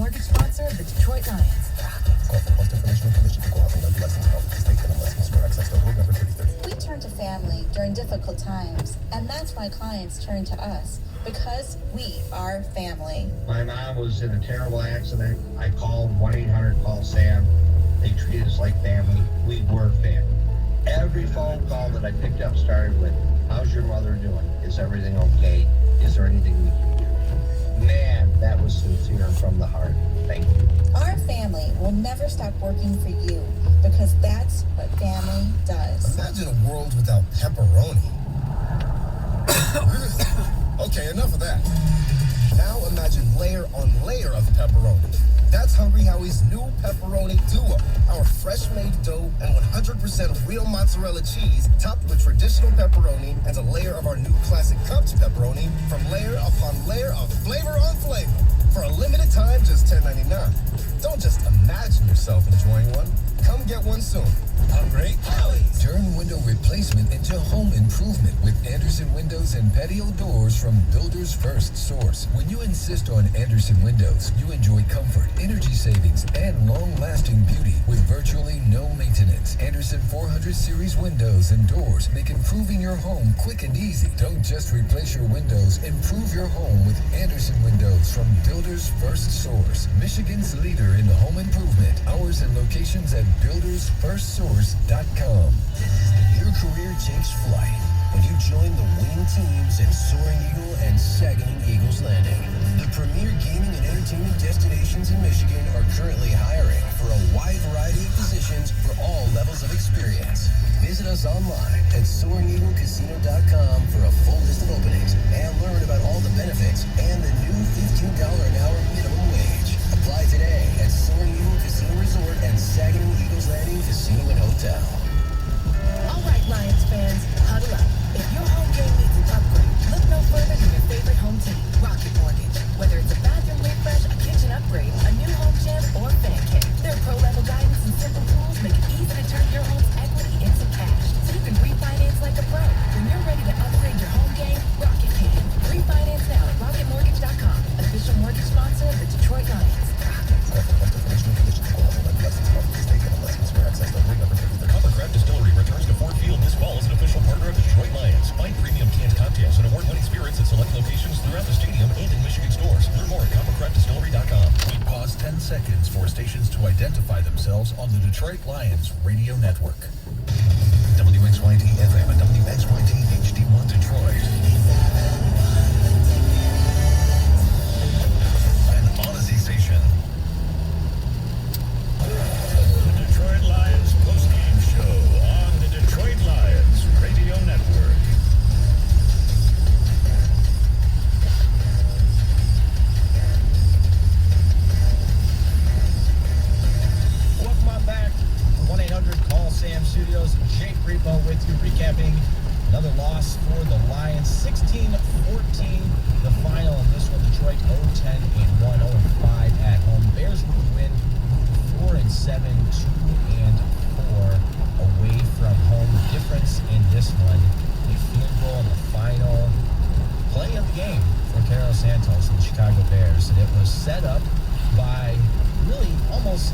mortgage sponsor of the Detroit Lions. We turn to family during difficult times, and that's why clients turn to us, because we are family. My mom was in a terrible accident. I called 1-800-CALL-SAM. They treated us like family. We were family. Every phone call that I picked up started with, "How's your mother doing? Is everything okay? Is there anything we can do?" Man, that was sincere and from the heart. Thank you. Our family will never stop working for you, because that's what family does. Imagine a world without pepperoni. Okay, enough of that. Now imagine layer on layer of pepperoni. That's Hungry Howie's new Pepperoni Duo. Our fresh-made dough and 100% real mozzarella cheese topped with traditional pepperoni and a layer of our new classic cupped pepperoni from layer upon layer of flavor on flavor. For a limited time, just $10.99. Don't just imagine yourself enjoying one. Come get one soon. Hungry Howie's. Turn window replacement into home improvement with Anderson Windows and Patio Doors from Builder's First Source. When you insist on Anderson Windows, you enjoy comfort, energy savings, and long-lasting beauty with virtually no maintenance. Anderson 400 Series windows and doors make improving your home quick and easy. Don't just replace your windows, improve your home with Anderson Windows from Builder's First Source, Michigan's leader in home improvement. Hours and locations at buildersfirstsource.com. Your career takes flight when you join the winning teams at Soaring Eagle and Saginaw Eagles Landing. The premier gaming and entertainment destinations in Michigan are currently hiring for a wide variety of positions for all levels of experience. Visit us online at SoaringEagleCasino.com for a full list of openings and learn about all the benefits and the new $15 an hour minimum wage. Apply today at Soaring Eagle Casino Resort and Saginaw Eagles Landing Casino and Hotel. All right, Lions fans, huddle up. If your home game needs an upgrade, look no further than your favorite home team, Rocket Mortgage. Whether it's a bathroom refresh, a kitchen upgrade, a new home gym, or fan cave, their pro-level guidance and simple tools make it easy to turn your home's equity into cash, so you can refinance like a pro. When you're ready to upgrade your home game, Rocket can. Refinance now at RocketMortgage.com, official mortgage sponsor of the Detroit Lions. Craft Distillery returns to Ford Field this fall as an official partner of the Detroit Lions. Find premium canned cocktails and award-winning spirits at select locations throughout the stadium and in Michigan stores. Learn more at coppercraftdistillery.com. We pause 10 seconds for stations to identify themselves on the Detroit Lions radio network. WXYT FM and WXYT HD1 Detroit. An Odyssey station. The Detroit Lions postgame show on the Detroit Lions radio network. Welcome on back to 1-800-CALL-SAM Studios. Jake Repo with you, recapping another loss for the Lions. 16-14, the final in this one. Detroit 0-10-1, 0-5 at home. Bears would win 4-7, 2-4 away from home. The difference in this one, a field goal in the final play of the game for Carlos Santos and the Chicago Bears. And it was set up by really almost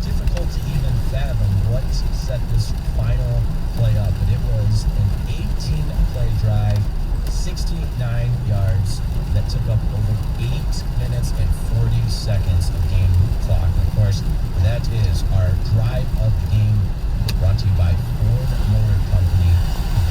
difficult to even fathom what set this final play up. But it was an 18-play drive, 69 yards that took up over 8 minutes and 40 seconds of game clock. And of course, that is our drive of the game, brought to you by Ford Motor Company,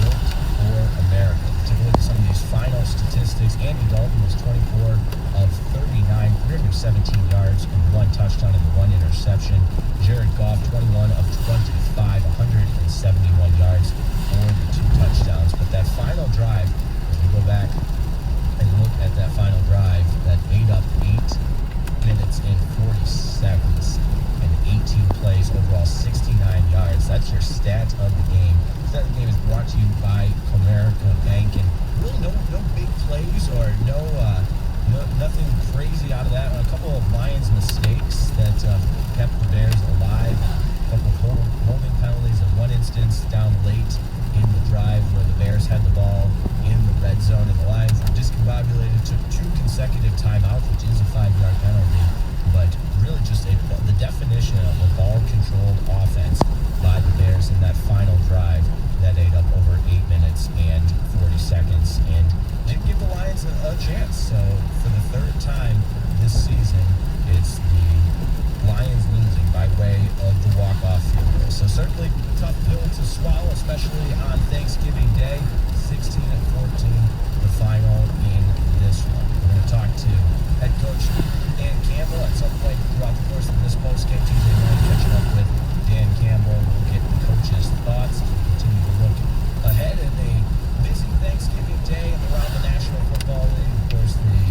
built for America. Take a look at some of these final statistics. Andy Dalton was 24 of 39, 317 yards and 1 touchdown and 1 interception. Jared Goff, 21 of 25, 171 yards and 2 touchdowns. But that final drive, as we go back and look at that final drive, that ate up 8 minutes and 40 seconds and 18 plays, overall 69 yards. That's your stat of the game. Stat of the game is brought to you by Comerica Bank, and really no big plays or nothing crazy out of that. A couple of Lions mistakes that kept the Bears alive. A couple of holding penalties in one instance down late in the drive where the Bears had the ball in the red zone and the Lions were discombobulated, took 2 consecutive timeouts, which is a 5-yard penalty. but really just the definition of a ball-controlled offense by the Bears in that final drive that ate up over 8 minutes and 40 seconds and didn't give the Lions a chance. So for the third time this season, it's the Lions losing by way of the walk-off field goal. So certainly tough pill to swallow, especially on Thanksgiving Day. 16-14, the final in this one. We're going to talk to head coach Dan Campbell at some point throughout the course of this postgame. TJ Lang catching up with Dan Campbell. We'll get the coach's thoughts. Continue to look ahead in a busy Thanksgiving Day around the National Football League. Of course, the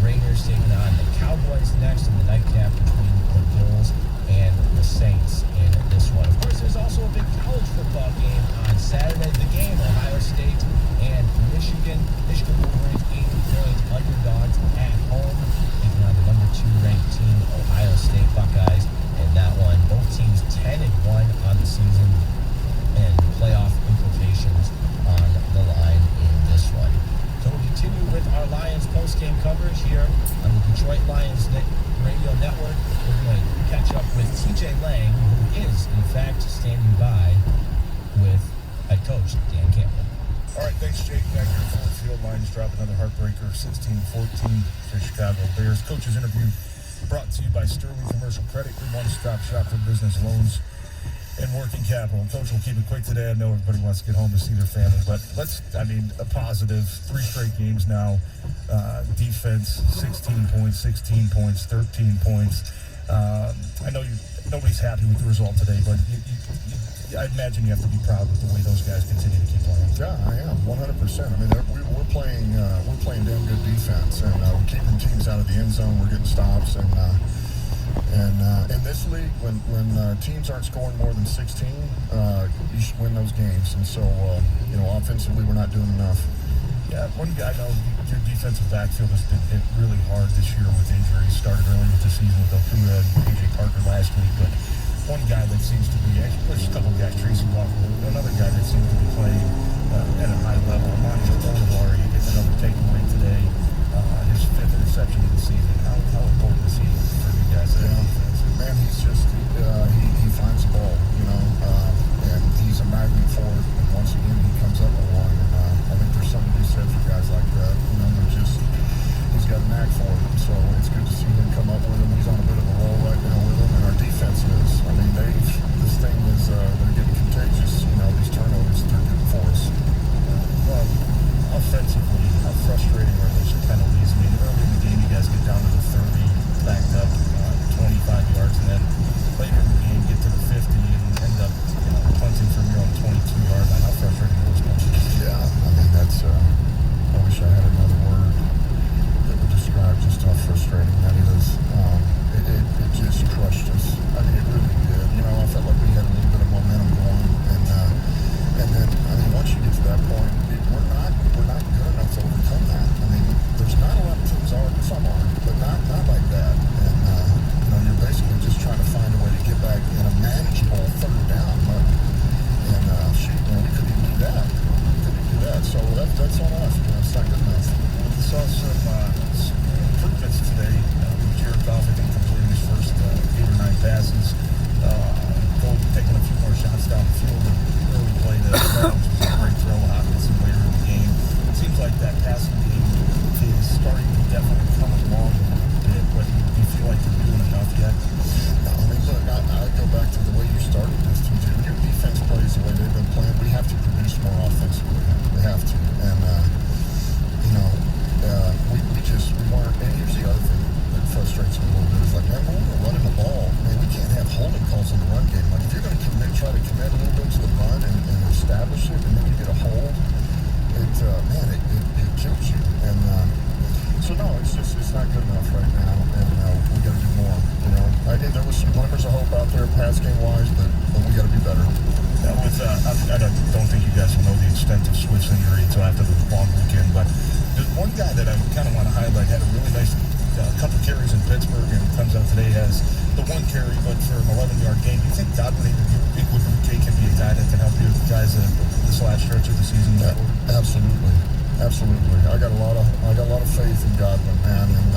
Raiders taking on the Cowboys next in the nightcap between the Bills and the Saints in this one. Of course, there's also a big college football game on Saturday. The game, Ohio State and Michigan. Michigan Wolverines 8-point underdogs at home, taking on the number 2 ranked team, Ohio State Buckeyes. And that one, both teams 10-1 on the season, and playoff implications on the line in this one. So we'll continue with our Lions post-game coverage here on the Detroit Lions Radio Network. We're going to catch up with TJ Lang, who is, in fact, standing by with head coach Dan Campbell. All right, thanks, Jake. Back here at Ford Field, Lions drop another heartbreaker, 16-14 for Chicago Bears. Coach's interview brought to you by Sterling Commercial Credit, your one-stop shop for business loans and working capital. Coach will keep it quick today. I know everybody wants to get home to see their family, but a positive. 3 straight games now. Defense, 16 points, 16 points, 13 points. I know nobody's happy with the result today, but I imagine you have to be proud with the way those guys continue to keep playing. Yeah, I am 100%. I mean, we're playing damn good defense, and we're keeping teams out of the end zone. We're getting stops, and in this league, when teams aren't scoring more than 16, you should win those games. And so, offensively, we're not doing enough. Yeah, one guy, I know your defensive backfield has been hit really hard this year with injuries. Started early with the season with Okuda and A.J. Parker last week, but one guy that seems to be, actually, there's a couple of guys, Tracy Walker, another guy that seems to be playing at a high level. Monty Bolivar, he gets another takeaway today, his 5th interception of the season. How important is he for you guys at defense? Man, he's just, he finds the ball, and he's a magnet for it. And once again, he comes up with one. And I think there's something to be said for guys like that. He's got a knack for it. So it's good to see him come up with him. He's on a bit of a roll right now with him. And our defense is, this thing is, they're getting contagious. These turnovers, they're good for us. Well, offensively, how frustrating are those penalties? I mean, early in the game, you guys get down to the 30, backed up 25 yards, and then later in the game, get to the 50 and end up punting from your own 22-yard line. How frustrating are those punches? Yeah, that's, I wish I had another word that would describe just how frustrating that is. It just crushed us. It really did. I felt like we had a little bit of momentum going, and then, once you get to that point, we're not good enough to overcome that. There's not a lot of teams are, some are, but not like that. And, you're basically just trying to find a way to get back in a manageable 3rd down. And, we couldn't even do that. So that's on us. It's not good enough. We saw some improvements today. Jared Goff, I think, completing his first 8 or 9 passes. Taking a few more shots down the field and really played which was a great throw. Hopkinson later in the game. It seems like that passing game is starting to definitely come along a little bit, but do you feel like you're doing enough yet? No, look, I go back to the way you started this, TJ. When your defense plays the way they've been playing, we have to produce more offensively. We have to. And, we weren't. And here's the other thing that frustrates me a little bit. It's like, man, when we're running the ball, we can't have holding calls in the run game. Like, if you're going to try to commit a little bit to the run and establish it, and then you get a hold, it kills you. And so, no, it's not good enough right now, and we got to do more. There was some glimmers of hope out there, pass game-wise, but we got to be better. Now, I don't think you guys will know the extent of Swift's injury until after the long weekend, but there's one guy that I kind of want to highlight, had a really nice couple carries in Pittsburgh, and comes out today has the 1 carry, but for an 11-yard gain. Do you think Godwin can be a guy that can help you guys this last stretch of the season? Absolutely. I got a lot of faith in Godwin, man, and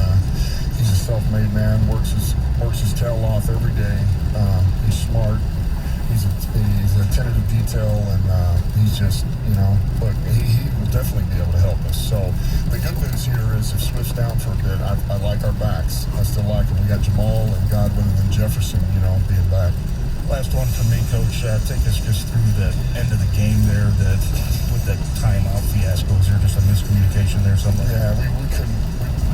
He's a self-made man, works his tail off every day. He's smart. He's attentive to detail, and he's just, look, he will definitely be able to help us. So the good news here is if Swift's down for a bit, I like our backs. I still like them. We got Jamal and Godwin and then Jefferson, being back. Last one for me, Coach. Take us just through the end of the game there. That with that timeout fiasco, is there just a miscommunication there? Something? Yeah, we couldn't.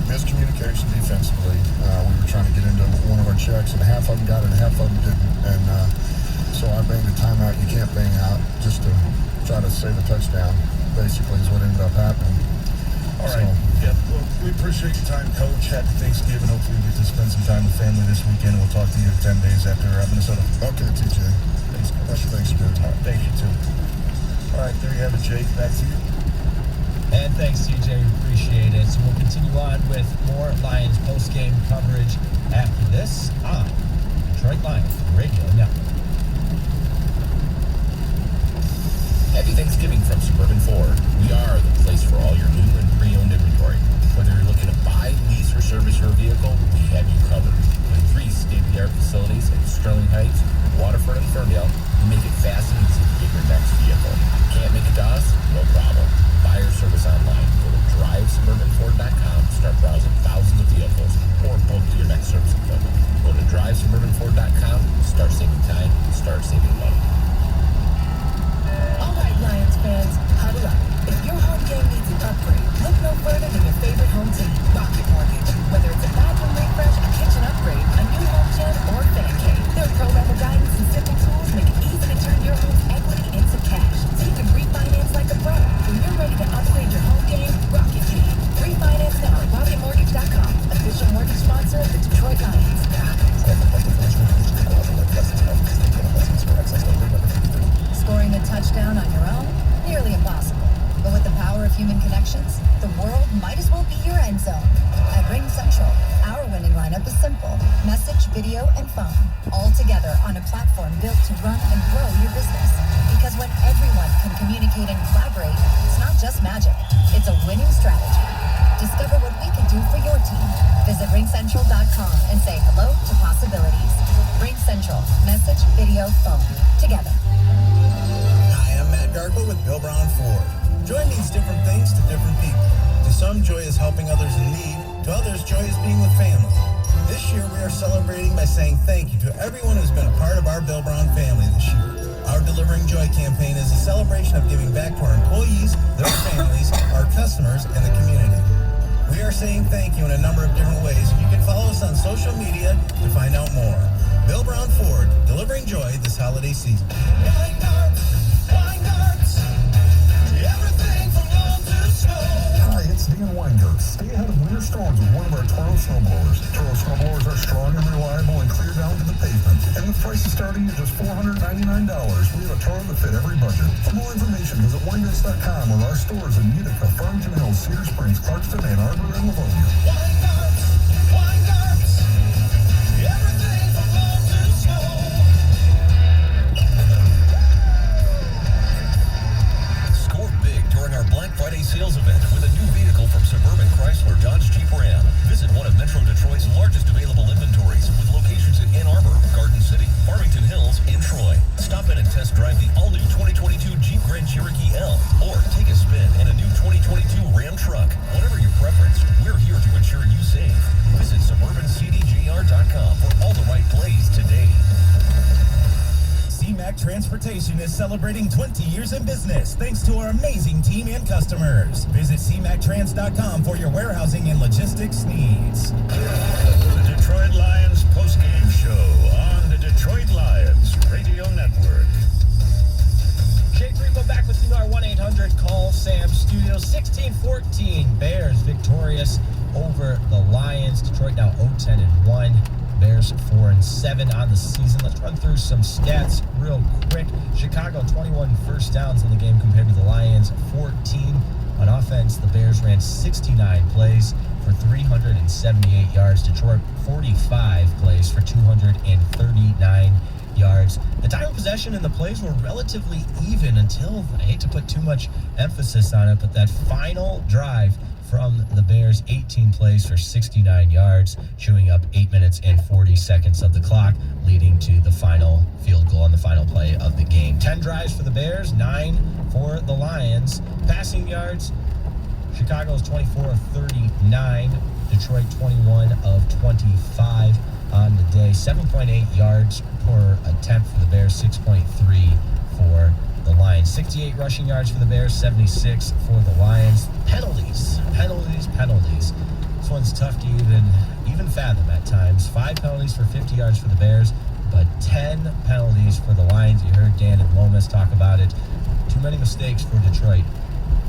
Miscommunication defensively. We were trying to get into one of our checks, and half of them got it, and half of them didn't. And so I banged a timeout. You can't bang out just to try to save a touchdown. Basically, is what ended up happening. All right. Yeah. Well, we appreciate your time, Coach. Happy Thanksgiving. Hopefully, we get to spend some time with family this weekend. We'll talk to you 10 days after Minnesota. Okay, TJ. Thanks, Coach. Happy Thanksgiving. All right, thank you too. All right, there you have it, Jake. Back to you. And thanks, TJ. Appreciate it. So we'll continue on with more Lions post-game coverage after this on Detroit Lions Radio Network. Happy Thanksgiving from Suburban Ford. We are the place for all your new and pre-owned inventory. Whether you're looking to buy, lease, or service your vehicle, we have you covered. With 3 state-of-the-art facilities in Sterling Heights, Waterford, and Ferndale, we make it fast and easy to get your next vehicle. Can't make it to us? No problem. Buy or service online. Go to drivesuburbanford.com, start browsing thousands of vehicles, or book your next service appointment. Go to drivesuburbanford.com, start saving time, start saving money. All right, Lions fans, huddle up. If your home game needs an upgrade, look no further than your favorite home team, Rocket Mortgage. Whether it's a bathroom refresh, a kitchen upgrade, a new home gym, or fan cave, their pro-level guidance and simple tools make it easy to turn your home's equity into cash, so you can refinance like a pro. When you're ready to upgrade your home game, Rocket can. Refinance now at RocketMortgage.com, official mortgage sponsor of the Detroit Lions. Scoring a touchdown on your own? Nearly impossible. But with the power of human connections, the world might as well be your end zone. At Ring Central, our winning lineup is simple. Message, video, and phone. All together on a platform built to run and grow your business. Because when everyone can communicate and collaborate, it's not just magic. It's a winning strategy. Discover what we can do for your team. Visit ringcentral.com and say hello to possibilities. Ring Central. Message, video, phone. Together. Hi, I'm Matt Garko with Bill Brown Ford. Joy means different things to different people. To some, joy is helping others in need. To others, joy is being with family. This year, we are celebrating by saying thank you to everyone who's been a part of our Bill Brown family this year. Our Delivering Joy campaign is a celebration of giving back to our employees, their families, our customers, and the community. We are saying thank you in a number of different ways, and you can follow us on social media to find out more. Bill Brown Ford, delivering joy this holiday season. Hi, it's Dan Weingart. Stay ahead of winter storms with one of our Toro snowblowers. Toro snowblowers are strong and reliable and clear down to the pavement. And with prices starting at just $499, we have a Toro to fit every budget. For more information, visit Weingarts.com or our stores in Utica, Farmington Hills, Cedar Springs, Clarkston, Ann Arbor, and Livonia. Score big during our Black Friday sales event with a new vehicle from Suburban Chrysler Dodge Jeep Ram. Visit one of Metro Detroit's largest available inventories with locations in Ann Arbor, Garden City, Farmington Hills, and Troy. Stop in and test drive the all-new 2022 Jeep Grand Cherokee L or take a spin in a new 2022 Ram truck. Whatever your preference, we're here to ensure you save. Visit SuburbanCDJR.com for all the right plays today. CMAC Transportation is celebrating 20 years in business thanks to our amazing team and customers. Visit CMACTrans.com for your warehousing and logistics needs. The Detroit Lions postgame show on the Detroit Lions Radio Network. Jake Repo back with you, our 1-800-CALL-SAM studio. 16-14, Bears victorious over the Lions. Detroit now 0-10-1. Bears 4-7 on the season. Let's run through some stats real quick. Chicago 21 first downs in the game compared to the Lions 14. On offense, the Bears ran 69 plays for 378 yards. Detroit 45 plays for 239 yards. The time of possession and the plays were relatively even until, I hate to put too much emphasis on it, but that final drive, from the Bears, 18 plays for 69 yards, chewing up 8 minutes and 40 seconds of the clock, leading to the final field goal on the final play of the game. 10 drives for the Bears, 9 for the Lions. Passing yards, Chicago's 24 of 39, Detroit 21 of 25 on the day. 7.8 yards per attempt for the Bears, 6.3 for the Lions. 68 rushing yards for the Bears, 76 for the Lions. Penalties. This one's tough to even fathom at times. 5 penalties for 50 yards for the Bears, but 10 penalties for the Lions. You heard Dan and Lomas talk about it. Too many mistakes for Detroit,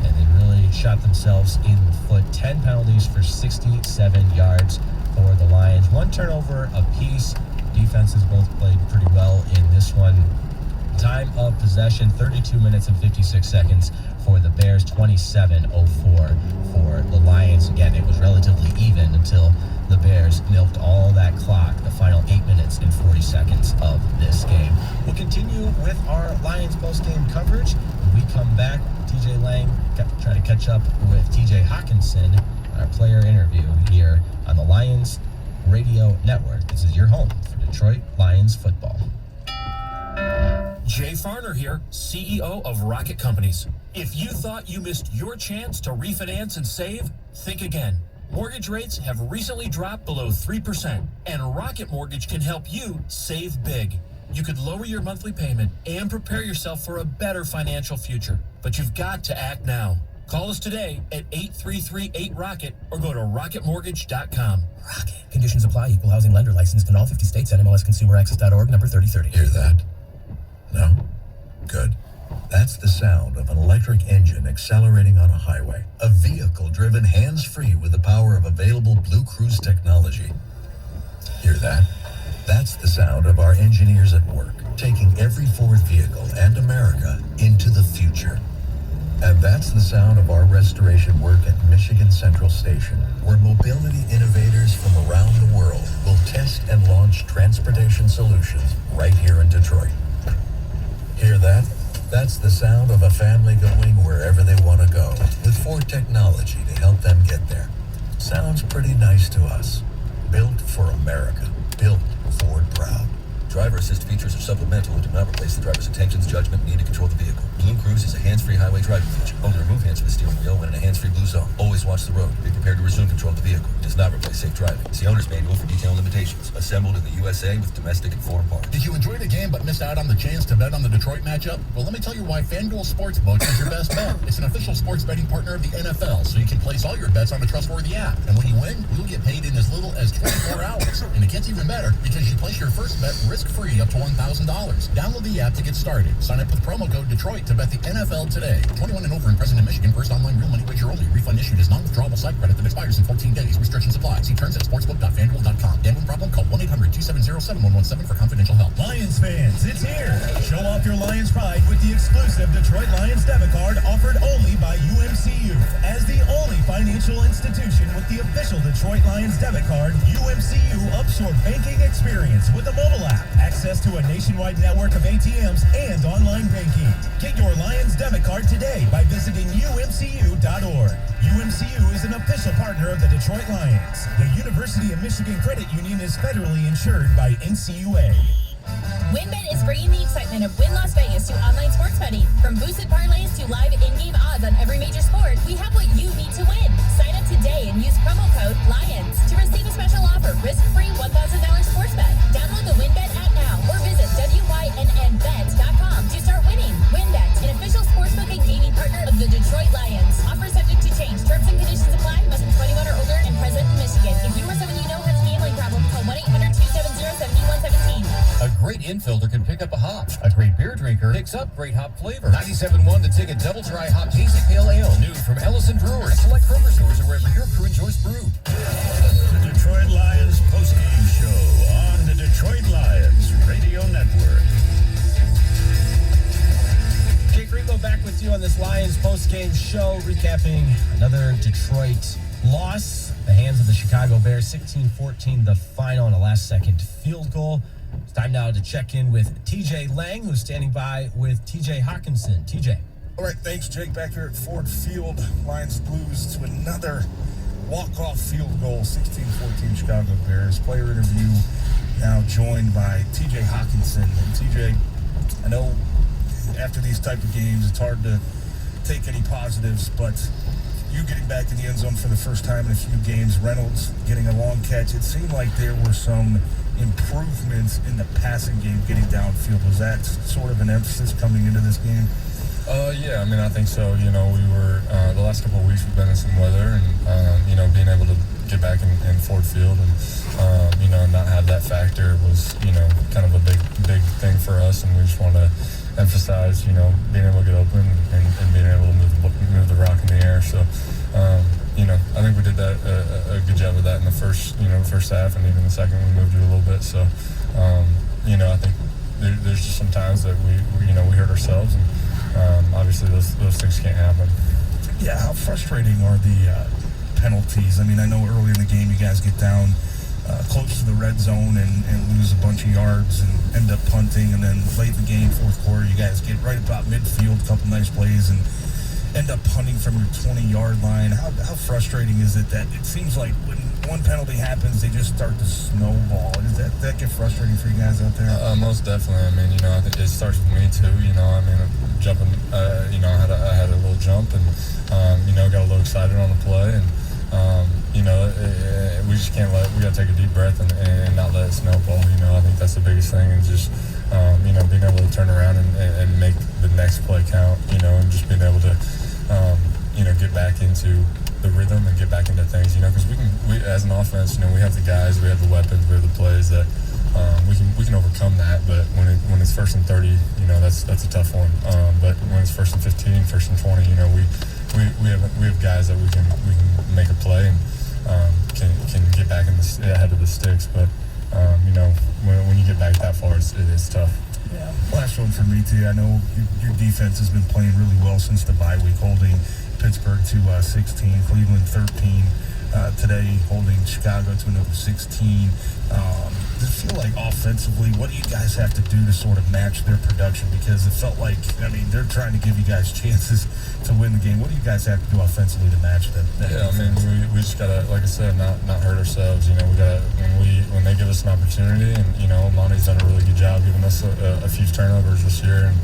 and they really shot themselves in the foot. 10 penalties for 67 yards for the Lions. 1 turnover apiece. Defenses both played pretty well in this one. Time of possession, 32 minutes and 56 seconds for the Bears, 27:04 for the Lions. Again, it was relatively even until the Bears milked all that clock, the final 8 minutes and 40 seconds of this game. We'll continue with our Lions post-game coverage. When we come back, TJ Lang try to catch up with TJ Hawkinson, our player interview here on the Lions Radio Network. This is your home for Detroit Lions football. Jay Farner here, CEO of Rocket Companies. If you thought you missed your chance to refinance and save, think again. Mortgage rates have recently dropped below 3%, and Rocket Mortgage can help you save big. You could lower your monthly payment and prepare yourself for a better financial future. But you've got to act now. Call us today at 833-8ROCKET or go to rocketmortgage.com. Rocket. Conditions apply. Equal housing lender licensed in all 50 states. NMLSconsumeraccess.org, number 3030. Hear that? No? Good. That's the sound of an electric engine accelerating on a highway. A vehicle driven hands-free with the power of available Blue Cruise technology. Hear that? That's the sound of our engineers at work, taking every Ford vehicle and America into the future. And that's the sound of our restoration work at Michigan Central Station, where mobility innovators from around the world will test and launch transportation solutions right here in Detroit. Hear that? That's the sound of a family going wherever they want to go, with Ford technology to help them get there. Sounds pretty nice to us. Built for America. Built Ford proud. Driver assist features are supplemental and do not replace the driver's intentions, judgment, need to control the vehicle. Blue Cruise is a hands-free highway driving feature. Only remove hands from the steering wheel when in a hands-free blue zone. Always watch the road. Be prepared to resume control of the vehicle. It does not replace safe driving. See owner's manual for detailed limitations. Assembled in the USA with domestic and foreign parts. Did you enjoy the game but missed out on the chance to bet on the Detroit matchup? Well, let me tell you why FanDuel Sportsbooks is your best bet. It's an official sports betting partner of the NFL, so you can place all your bets on a trustworthy app. And when you win, you'll get paid in as little as 24 hours. And it gets even better because you place your first bet risk-free up to $1,000. Download the app to get started. Sign up with promo code Detroit to bet the NFL today. 21 and over and present in Michigan. First online real money wager only. Refund issued as non-withdrawable site credit that expires in 14 days. Restrictions apply. See terms at sportsbook.fanduel.com. Gambling problem? Call 1-800-270-7117 for confidential help. Lions fans, it's here. Show off your Lions pride with the exclusive Detroit Lions debit card offered only by UMCU. As the only financial institution with the official Detroit Lions debit card, UMCU ups your banking experience with a mobile app, access to a nationwide network of ATMs, and online banking. Get your Lions debit card today by visiting umcu.org. UMCU is an official partner of the Detroit Lions. The University of Michigan Credit Union is federally insured by NCUA. WynnBET is bringing the excitement of Wynn Las Vegas to online sports betting. From boosted parlays to live in-game odds on every major sport, we have what you need to win. Sign up today and use promo code LIONS to receive a special offer. Risk-free $1,000 sports bet. Download the WynnBET app now or visit WYNNBet.com to start winning. WynnBET, an official sportsbook and gaming partner of the Detroit Lions. Offer subject to change. Terms and conditions apply. Must be 21 or older and present in Michigan. If you or someone you know has a gambling problem, call 1-800-270-7117. A great infielder can pick up a hop. A great beer drinker picks up great hop flavor. 97.1 The Ticket Double Dry Hop Hazy Pale Ale. New from Ellison Brewers. Select Kroger stores or wherever your crew enjoys brew. The Detroit Lions postgame show on the Detroit Lions Radio Network. Jake Rico back with you on this Lions postgame show, recapping another Detroit loss. The hands of the Chicago Bears, 16-14, the final on a last-second field goal. It's time now to check in with TJ Lang, who's standing by with TJ Hawkinson. TJ. All right, thanks, Jake. Back here at Ford Field, Lions lose to another walk-off field goal, 16-14 Chicago Bears. Player interview now joined by TJ Hawkinson. And TJ, I know after these type of games, it's hard to take any positives, but you getting back in the end zone for the first time in a few games, Reynolds getting a long catch, it seemed like there were some improvements in the passing game getting downfield. Was that sort of an emphasis coming into this game? Yeah, I mean, I think so. You know, we were, the last couple of weeks we've been in some weather and, you know, being able to get back in Ford Field and, you know, not have that factor was, you know, kind of a big thing for us. And we just want to emphasize, you know, being able to get open and being able to move the rock in the air. So, you know, I think we did that a good job of that in the first half, and even the second we moved it a little bit. So, you know, I think there's just some times that we hurt ourselves, and obviously those things can't happen. Yeah, how frustrating are the penalties? I mean, I know early in the game you guys get down close to the red zone and lose a bunch of yards and end up punting, and then late in the game, fourth quarter, you guys get right about midfield, a couple nice plays, and end up punting from your 20-yard line. How frustrating is it that it seems like when one penalty happens, they just start to snowball? Does that get frustrating for you guys out there? Most definitely. I mean, you know, I think it starts with me too. You know, I mean, jumping. You know, I had a little jump and you know, got a little excited on the play, and you know, we just can't we got to take a deep breath and not let it snowball. You know, I think that's the biggest thing, and just you know, being able to turn around and make the next play count. You know, and just being able to you know, get back into the rhythm and get back into things. You know, because we as an offense, you know, we have the guys, we have the weapons, we have the plays that we can overcome that. But when it's 1st and 30, you know, that's a tough one. But when it's 1st and 15, 1st and 20, you know, we have guys that we can make a play and can get back ahead of the sticks. But you know, when you get back that far, it is tough. Yeah. Last one for me too. I know your defense has been playing really well since the bye week, holding Pittsburgh to 16, Cleveland 13. Today, holding Chicago to another 16. Does it feel like offensively, what do you guys have to do to sort of match their production? Because it felt like, I mean, they're trying to give you guys chances to win the game. What do you guys have to do offensively to match that? Yeah, I mean, we just gotta, like I said, not hurt ourselves. You know, we gotta when they give us an opportunity, and you know, Monty's done a really good job giving us a few turnovers this year, and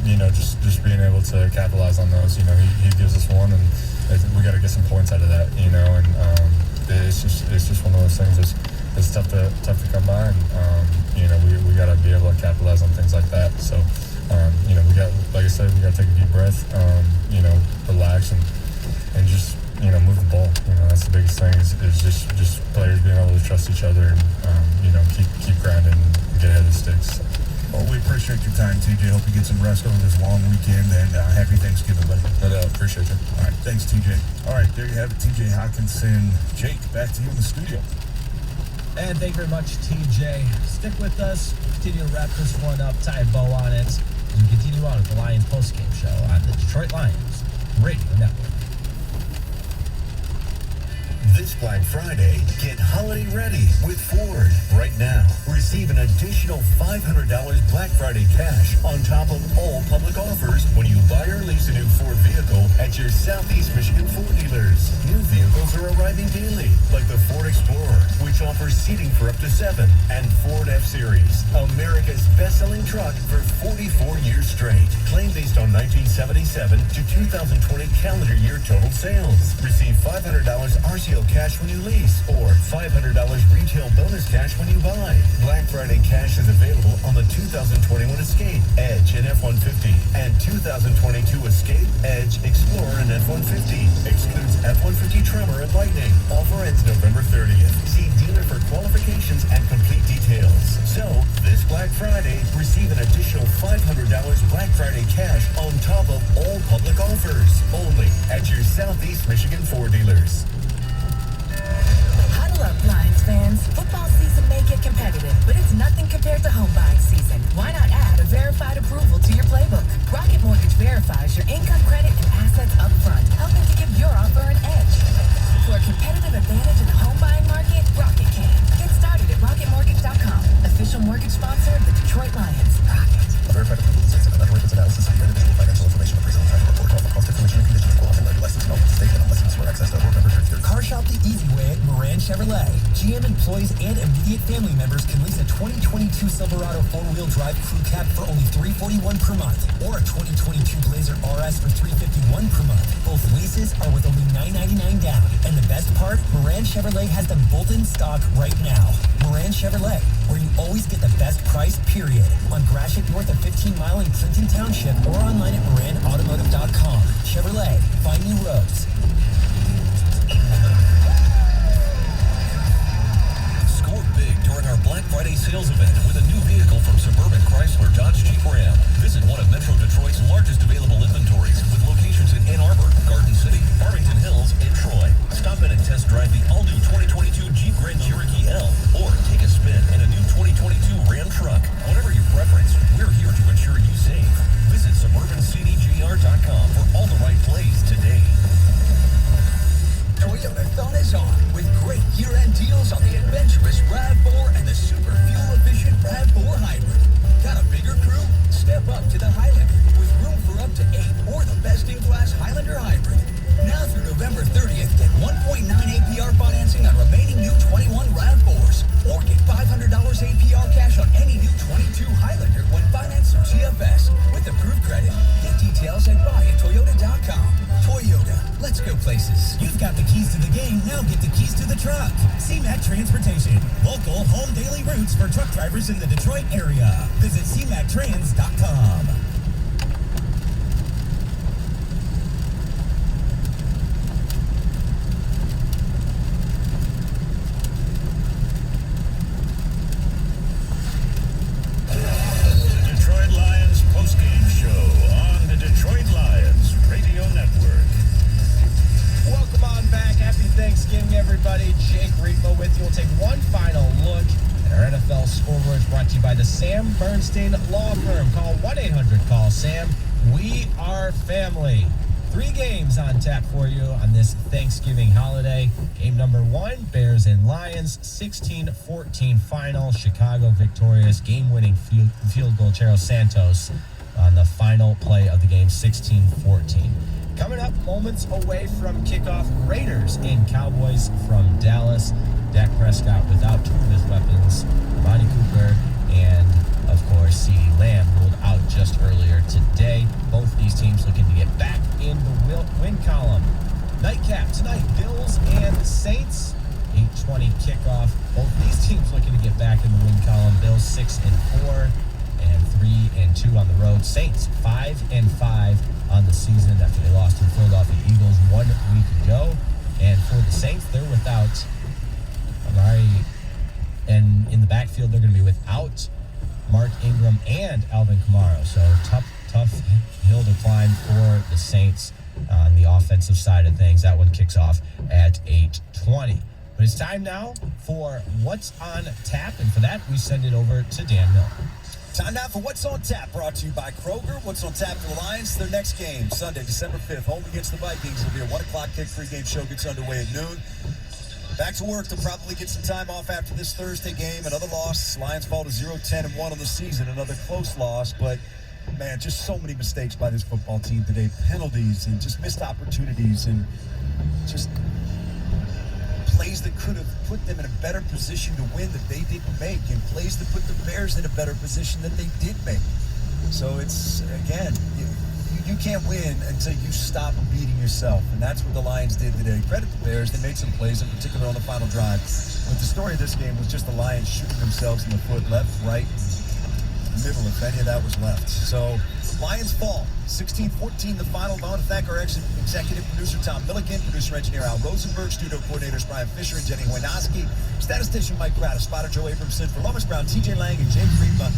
you know, just being able to capitalize on those. You know, he gives us one, and we got to get some points out of that. You know, and it's just one of those things it's tough to come by, and you know, we got to be able to capitalize on things like that. So you know, like I said, we got to take a deep breath, you know, relax and just, you know, move the ball. You know, that's the biggest thing is just players being able to trust each other and you know, keep grinding and get ahead of the sticks. Well, we appreciate your time, TJ. Hope you get some rest over this long weekend, and happy Thanksgiving, buddy. Appreciate you. All right, thanks, TJ. All right, there you have it, TJ Hawkinson. Jake, back to you in the studio. And thank you very much, TJ. Stick with us. Continue to wrap this one up, tie a bow on it, as we continue on with the Lions postgame show on the Detroit Lions Radio Network. This Black Friday, get holiday ready with Ford. Right now, receive an additional $500 Black Friday cash on top of all public offers when you buy or lease a new Ford vehicle at your Southeast Michigan Ford dealers. New vehicles are arriving daily, like the Ford Explorer, which offers seating for up to 7, and Ford F-Series, America's best-selling truck for 44 years straight. Claim based on 1977 to 2020 calendar year total sales. Receive $500 RCO cash when you lease, or $500 retail bonus cash when you buy. Black Friday cash is available on the 2021 Escape, Edge, and F-150, and 2022 Escape, Edge, Explorer, and F-150. Excludes F-150 Tremor and Lightning. Offer ends November 30th. See dealer for qualifications and complete details. So, this Black Friday, receive an additional $500 Black Friday cash on top of all public offers. Only at your Southeast Michigan Ford dealers. Huddle up, Lions fans. Football season may get competitive, but it's nothing compared to home buying season. Why not add a verified approval to your playbook? Rocket Mortgage verifies your income, credit, and assets up front, helping to give your offer an edge. For a competitive advantage in the home buying market, Rocket can. Get started at rocketmortgage.com. Official mortgage sponsor of the Detroit Lions. Rocket. A verified approval is analysis of your individual financial information appraisal. your car shop the easy way at Moran Chevrolet. GM employees and immediate family members can lease a 2022 Silverado 4-wheel drive crew cab for only $341 per month, or a 2022 Blazer RS for $351 per month. Both leases are with only $999 down. And the best part, Moran Chevrolet has them both in stock right now. Moran Chevrolet, where you always get the best price, period. On Gratiot north of 15 Mile in Clinton Township, or online at moranautomotive.com. Chevrolet, find new roads. Score big during our Black Friday sales event with a new vehicle from Suburban Chrysler Dodge Jeep Ram. Visit one of Metro Detroit's largest available inventories with locations in Ann Arbor, Garden City, Farmington Hills, and Troy. Stop in and test drive the all-new 2022 Jeep Grand Cherokee L, or take a spin in a new 2022 Ram truck. Whatever your preference, we're here to ensure you save. Visit SuburbanCDGR.com for all the right plays today. Toyotathon is on with great year-end deals on the adventurous RAV4 and the super fuel-efficient RAV4 Hybrid. Got a bigger crew? Step up to the Highlander with room for up to 8 or the best-in-class Highlander Hybrid. Now through November 30th, get 1.9 APR financing on remaining new 21 RAV4s, or get $500 APR cash on any new 22 Highlander when financed through TFS with approved credit. Get details at buyatoyota.com. Toyota, let's go places. You've got the keys to the game, now get the keys to the truck. CMAC Transportation, local home daily routes for truck drivers in the Detroit area. Visit CMACtrans.com. Thanksgiving, everybody. Jake Repo with you. We'll take one final look at our NFL scoreboard brought to you by the Sam Bernstein Law Firm. Call 1-800-CALL-SAM. We are family. 3 games on tap for you on this Thanksgiving holiday. Game number 1, Bears and Lions, 16-14 final. Chicago victorious, game-winning field goal, Chero Santos on the final play of the game, 16-14. Coming up, moments away from kickoff, Raiders and Cowboys from Dallas. Dak Prescott without 2 of his weapons, Amari Cooper and, of course, CeeDee Lamb ruled out just earlier today. Both these teams looking to get back in the win column. Nightcap tonight, Bills and Saints, 8:20 kickoff. Both these teams looking to get back in the win column. Bills 6-4 and 3-2 on the road. Saints 5-5 on the season after they lost to the Philadelphia Eagles 1 week ago. And for the Saints, they're without Amari, and in the backfield, they're going to be without Mark Ingram and Alvin Kamara. So tough hill to climb for the Saints on the offensive side of things. That one kicks off at 8:20. But it's time now for What's on Tap, and for that, we send it over to Dan Miller. Time now for What's on Tap, brought to you by Kroger. What's on Tap for the Lions? Their next game, Sunday, December 5th, home against the Vikings. It'll be a 1 o'clock kick. Pregame show gets underway at noon. Back to work to probably get some time off after this Thursday game. Another loss. Lions fall to 0-10-1 on the season. Another close loss, but man, just so many mistakes by this football team today. Penalties and just missed opportunities and just plays that could have put them in a better position to win that they didn't make, and plays that put the Bears in a better position that they did make. So it's, again, you can't win until you stop beating yourself, and that's what the Lions did today. Credit the Bears. They made some plays, in particular on the final drive. But the story of this game was just the Lions shooting themselves in the foot, left, right, middle, if any of that was left. So Lions fall 16-14 the final. I want to thank our executive producer Tom Milliken, producer engineer Al Rosenberg, studio coordinators Brian Fisher and Jenny Wojnowski, statistician Mike Gratis, spotter Joe Abramson, for Lomas Brown, TJ Lang, and Jake Repa.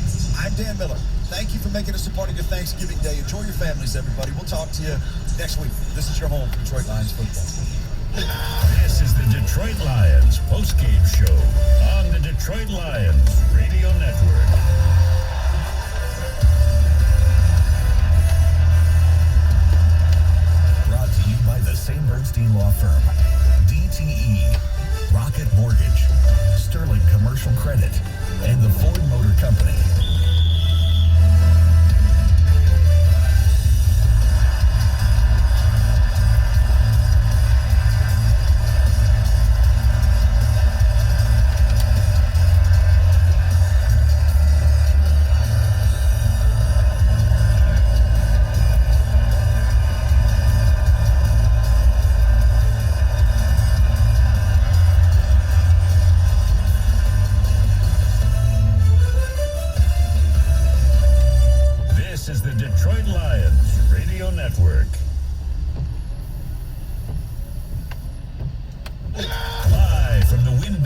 I'm Dan Miller. Thank you for making us a part of your Thanksgiving Day. Enjoy your families, everybody. We'll talk to you next week. This is your home for Detroit Lions football. This is the Detroit Lions postgame show on the Detroit Lions Radio Network. Brought to you by the Sam Bernstein Law Firm, DTE, Rocket Mortgage, Sterling Commercial Credit, and the Ford Motor Company.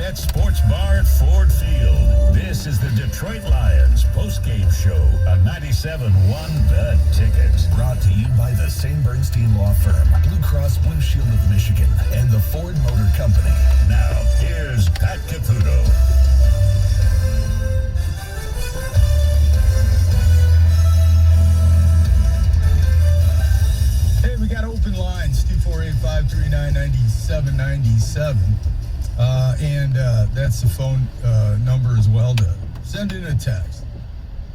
Pet Sports Bar at Ford Field. This is the Detroit Lions postgame show on 97.1 The Ticket. Brought to you by the St. Bernstein Law Firm, Blue Cross Blue Shield of Michigan, and the Ford Motor Company. Now, here's Pat Caputo. Hey, we got open lines, 248-539-9797. And that's the phone number as well to send in a text.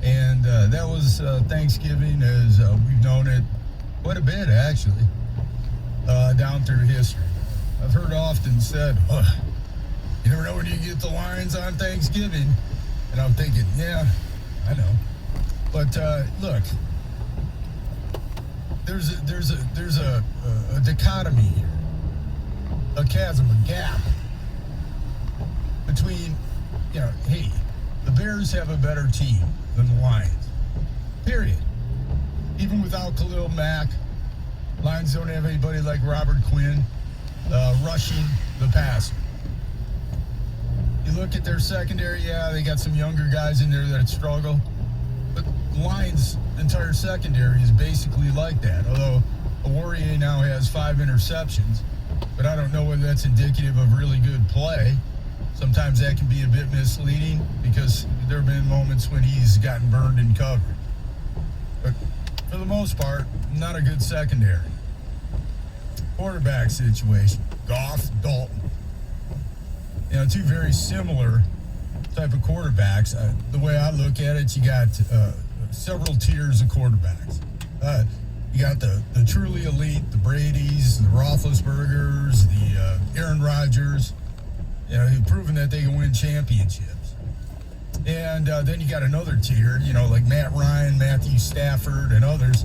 And that was Thanksgiving as we've known it quite a bit, actually, down through history. I've heard often said, you never know when you get the Lions on Thanksgiving. And I'm thinking, yeah, I know. But look, there's a dichotomy here, a chasm, a gap between, hey, the Bears have a better team than the Lions, period. Even without Khalil Mack, Lions don't have anybody like Robert Quinn rushing the passer. You look at their secondary, yeah, they got some younger guys in there that struggle, but Lions' entire secondary is basically like that, although Awarrior now has 5 interceptions, but I don't know whether that's indicative of really good play. Sometimes that can be a bit misleading because there have been moments when he's gotten burned in coverage. But for the most part, not a good secondary. Quarterback situation, Goff, Dalton. Two very similar type of quarterbacks. The way I look at it, you got several tiers of quarterbacks. You got the truly elite, the Bradys, the Roethlisbergers, the Aaron Rodgers, who've proven that they can win championships. And then you got another tier, like Matt Ryan, Matthew Stafford, and others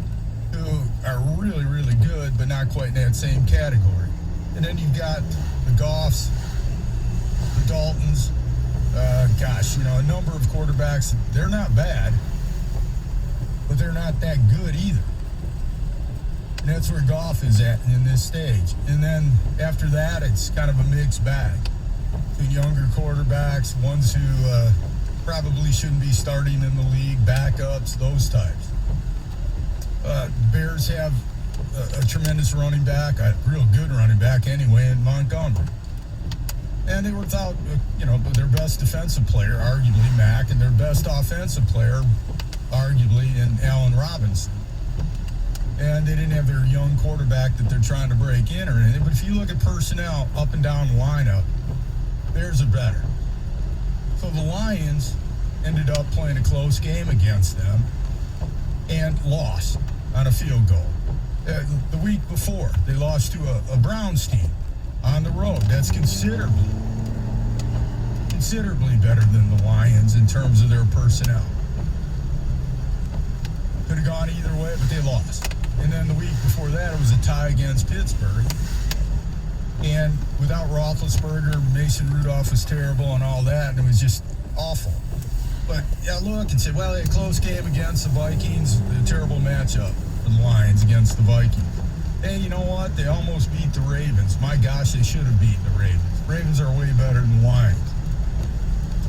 who are really, really good, but not quite in that same category. And then you've got the Goffs, the Daltons, a number of quarterbacks. They're not bad, but they're not that good either. And that's where Goff is at in this stage. And then after that, it's kind of a mixed bag. Between younger quarterbacks, ones who probably shouldn't be starting in the league, backups, those types. Bears have a tremendous running back, a real good running back anyway, in Montgomery. And they were without, their best defensive player, arguably Mack, and their best offensive player, arguably, in Allen Robinson. And they didn't have their young quarterback that they're trying to break in or anything. But if you look at personnel up and down the lineup, Bears are better. So the Lions ended up playing a close game against them and lost on a field goal. The week before, they lost to a Browns team on the road. That's considerably better than the Lions in terms of their personnel. Could have gone either way, but they lost. And then the week before that, it was a tie against Pittsburgh. And without Roethlisberger, Mason Rudolph was terrible and all that, and it was just awful. But yeah, look and say, well, they had a close game against the Vikings, a terrible matchup for the Lions against the Vikings. Hey, you know what? They almost beat the Ravens. My gosh, they should have beaten the Ravens. Ravens are way better than the Lions.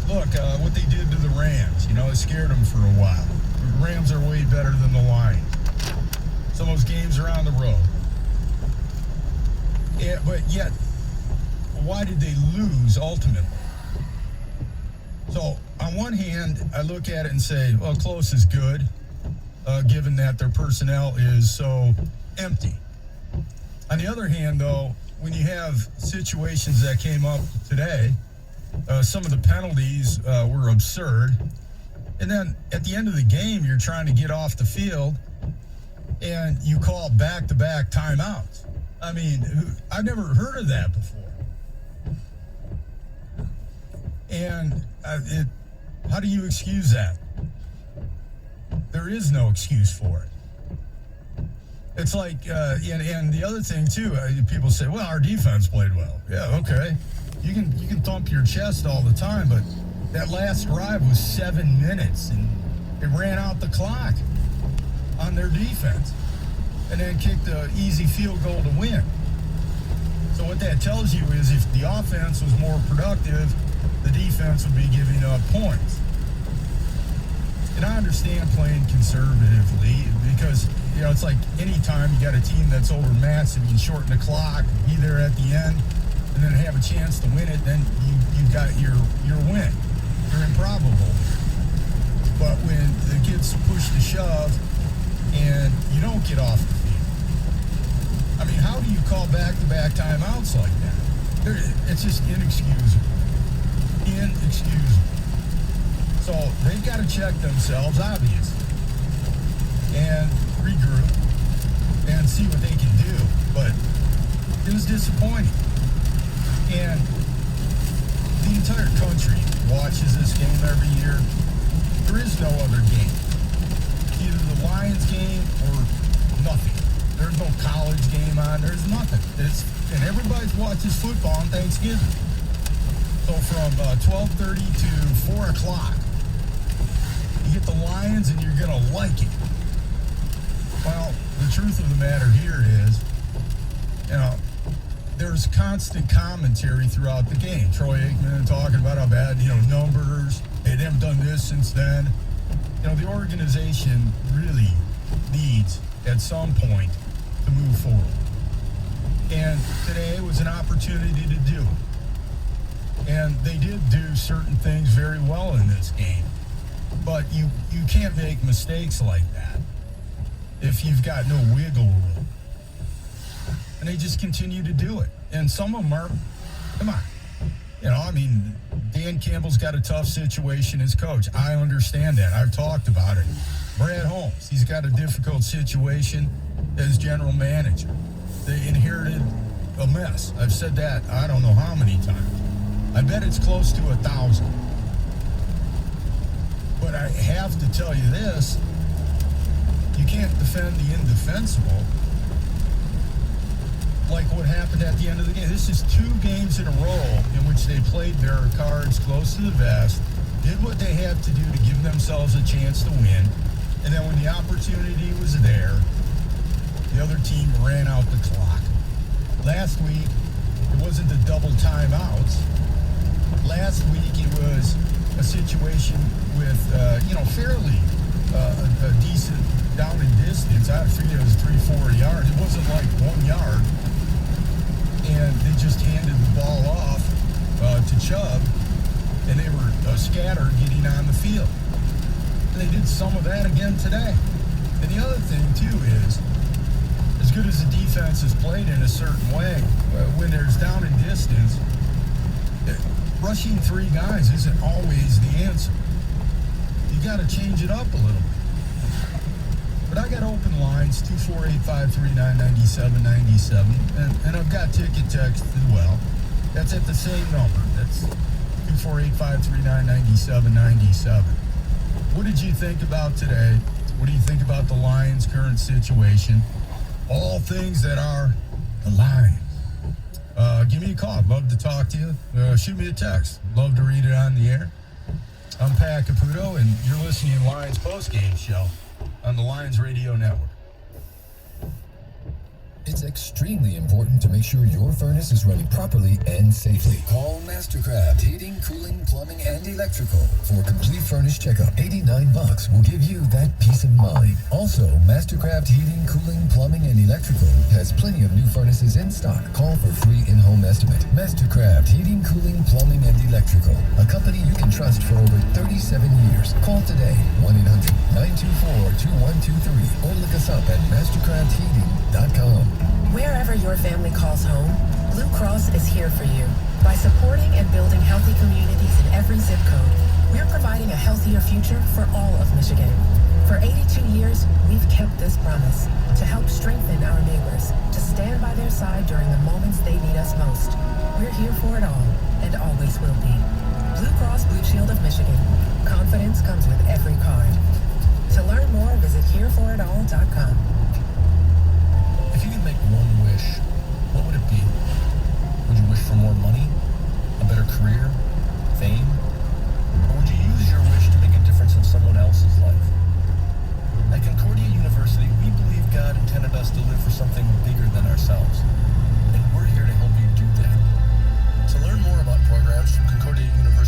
Look, what they did to the Rams, it scared them for a while. The Rams are way better than the Lions. Some of those games are on the road. Yeah, but yet, why did they lose ultimately? So, on one hand, I look at it and say, well, close is good, given that their personnel is so empty. On the other hand, though, when you have situations that came up today, some of the penalties were absurd. And then at the end of the game, you're trying to get off the field, and you call back-to-back timeouts. I mean, I've never heard of that before. And how do you excuse that? There is no excuse for it. It's like, and the other thing too, people say, well, our defense played well. Yeah, okay. You can thump your chest all the time, but that last drive was 7 minutes, and it ran out the clock on their defense, and then kicked an easy field goal to win. So what that tells you is if the offense was more productive, the defense would be giving up points. And I understand playing conservatively because, you know, it's like anytime you got a team that's overmatched and you shorten the clock, be there at the end, and then have a chance to win it, then you got your win. You're improbable. But when it gets pushed to shove and you don't get off the field, I mean, how do you call back-to-back timeouts like that? It's just inexcusable. Inexcusable. So they've got to check themselves, obviously, and regroup and see what they can do. But it was disappointing. And the entire country watches this game every year. There is no other game. Either the Lions game or nothing. There's no college game on. There's nothing. And everybody watches football on Thanksgiving. So from 12:30 to 4 o'clock, you get the Lions and you're going to like it. Well, the truth of the matter here is, you know, there's constant commentary throughout the game. Troy Aikman talking about how bad, you know, numbers, they haven't done this since then. You know, the organization really needs, at some point, to move forward. And today was an opportunity to do it. And they did do certain things very well in this game. But you can't make mistakes like that if you've got no wiggle room. And they just continue to do it. And some of them are, come on. You know, I mean, Dan Campbell's got a tough situation as coach. I understand that. I've talked about it. Brad Holmes, he's got a difficult situation as general manager. They inherited a mess. I've said that I don't know how many times. I bet it's close to 1,000. But I have to tell you this, you can't defend the indefensible like what happened at the end of the game. This is 2 games in a row in which they played their cards close to the vest, did what they had to do to give themselves a chance to win, and then when the opportunity was there, the other team ran out the clock. Last week, it wasn't the double timeouts. Last week, it was a situation with, fairly a decent down in distance. I figured it was 3-4 yards. It wasn't like 1 yard. And they just handed the ball off to Chubb, and they were scattered getting on the field. And they did some of that again today. And the other thing, too, is as good as the defense is played in a certain way, when there's down in distance, rushing 3 guys isn't always the answer. You got to change it up a little bit. But I got open lines, 248-539-9797, and I've got ticket text as well. That's at the same number. That's 248-539-9797. What did you think about today? What do you think about the Lions' current situation? All things that are the Lions. Give me a call. I'd love to talk to you. Shoot me a text. Love to read it on the air. I'm Pat Caputo, and you're listening to Lions Postgame Show on the Lions Radio Network. It's extremely important to make sure your furnace is running properly and safely. Call Mastercraft Heating, Cooling, Plumbing, and Electrical for a complete furnace checkup. $89 will give you that peace of mind. Also, Mastercraft Heating, Cooling, Plumbing, and Electrical has plenty of new furnaces in stock. Call for free in-home estimate. Mastercraft Heating, Cooling, Plumbing, and Electrical, a company you can trust for over 37 years. Call today, 1-800-924-2123, or look us up at mastercraftheating.com. Wherever your family calls home, Blue Cross is here for you. By supporting and building healthy communities in every zip code, we're providing a healthier future for all of Michigan. For 82 years, we've kept this promise to help strengthen our neighbors, to stand by their side during the moments they need us most. We're here for it all, and always will be. Blue Cross Blue Shield of Michigan. Confidence comes with every card. To learn more, visit hereforitall.com. If you could make one wish, what would it be? Would you wish for more money? A better career? Fame? Or would you use your wish to make a difference in someone else's life? At Concordia University, we believe God intended us to live for something bigger than ourselves. And we're here to help you do that. To learn more about programs from Concordia University,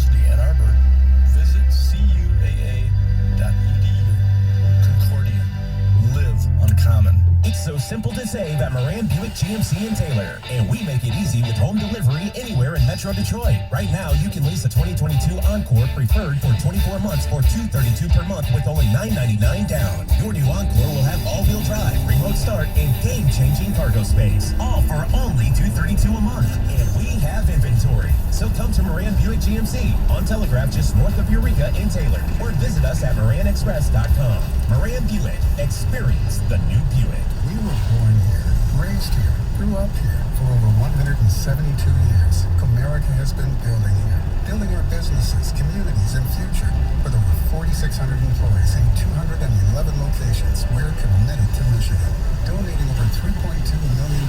at Moran Buick GMC in Taylor, and we make it easy with home delivery anywhere in Metro Detroit. Right now, you can lease a 2022 Encore Preferred for 24 months for $232 per month with only $999 down. Your new Encore will have all-wheel drive, remote start, and game-changing cargo space, all for only $232 a month. And we have inventory. So come to Moran Buick GMC on Telegraph just north of Eureka in Taylor, or visit us at moranexpress.com. Moran Buick. Experience the new Buick. We were born here, raised here, grew up here. For over 172 years, Comerica has been building here, building our businesses, communities, and future. With over 4,600 employees in 211 locations, we're committed to Michigan, donating over $3.2 million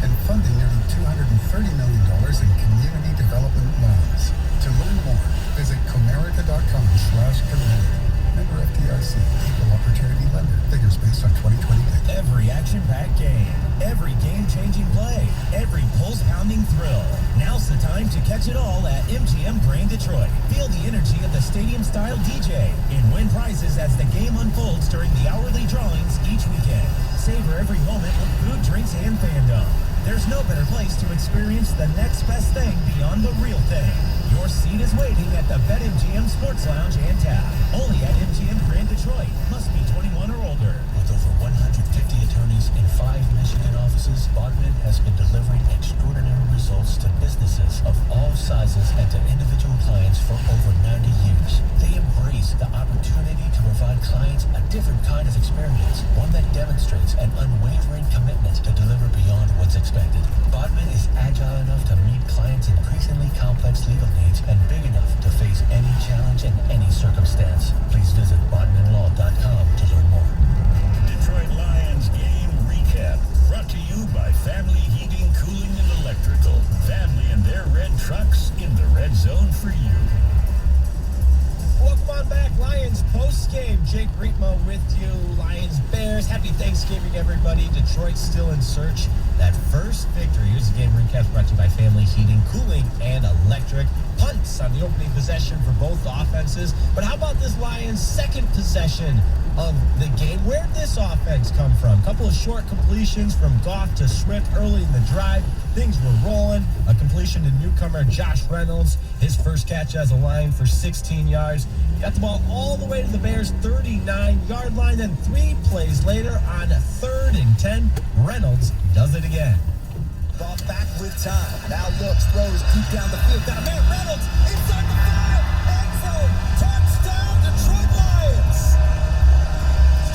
and funding nearly $230 million in community development loans. To learn more, visit comerica.com/community. Member FDIC, Equal Opportunity Lender. Figures based on 2020 data. Every action-packed game, every game-changing play, every pulse-pounding thrill. Now's the time to catch it all at MGM Grand Detroit. Feel the energy of the stadium-style DJ and win prizes as the game unfolds during the hourly drawings each weekend. Savor every moment with food, drinks, and fandom. There's no better place to experience the next best thing beyond the real thing. Your seat is waiting at the BetMGM Sports Lounge and Tap. Only at MGM Grand Detroit. Must be 21 or older. With over 150 attorneys in 5 Michigan offices, Bodman has been delivering extraordinary results to businesses of all sizes and to individual clients for over 90 years. They embrace the opportunity to provide clients a different kind of experience, one that demonstrates an unwavering commitment to deliver beyond what's expected. Bodman is agile enough to meet clients' increasingly complex legal needs and big enough to face any challenge in any circumstance. Please visit bodmanlaw.com to learn more. Detroit Lions game recap brought to you by Family Heating, Cooling, and Electrical. Family and their red trucks in the red zone for you. Welcome on back, Lions post-game. Jake Riepmo with you. Lions Bears. Happy Thanksgiving, everybody. Detroit still in search that first victory. Here's the game recap brought to you by Family Heating, Cooling, and Electric. Punts on the opening possession for both offenses. But how about this Lions second possession of the game? Where'd this offense come from? A couple of short completions from Goff to Swift early in the drive. Things were rolling. A completion to newcomer Josh Reynolds. His first catch as a Lion for 16 yards. Got the ball all the way to the Bears' 39-yard line. Then 3 plays later on 3rd and 10, Reynolds does it again. Ball back with time. Now looks, throws deep down the field. Got a man, Reynolds, inside the 5, end zone. Touchdown, Detroit Lions.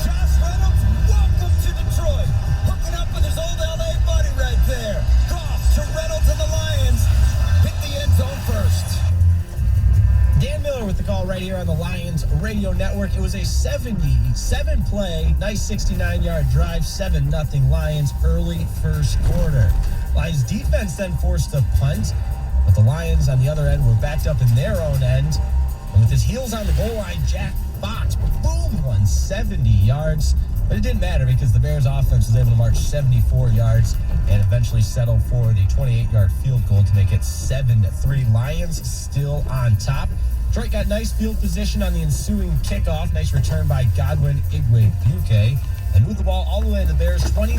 Josh Reynolds, welcome to Detroit. Hooking up with his old LA buddy right there. Goff to Reynolds and the Lions. Hit the end zone first. Dan Miller with the call right here on the Lions Radio Network. It was a 77-play, nice 69-yard drive, 7-0 Lions early first quarter. Lions defense then forced a punt, but the Lions on the other end were backed up in their own end. And with his heels on the goal line, Jack Fox, boom, 170 yards. But it didn't matter because the Bears offense was able to march 74 yards and eventually settle for the 28-yard field goal to make it 7-3. Lions still on top. Detroit got nice field position on the ensuing kickoff. Nice return by Godwin Igwebuike and moved the ball all the way to the Bears' 20.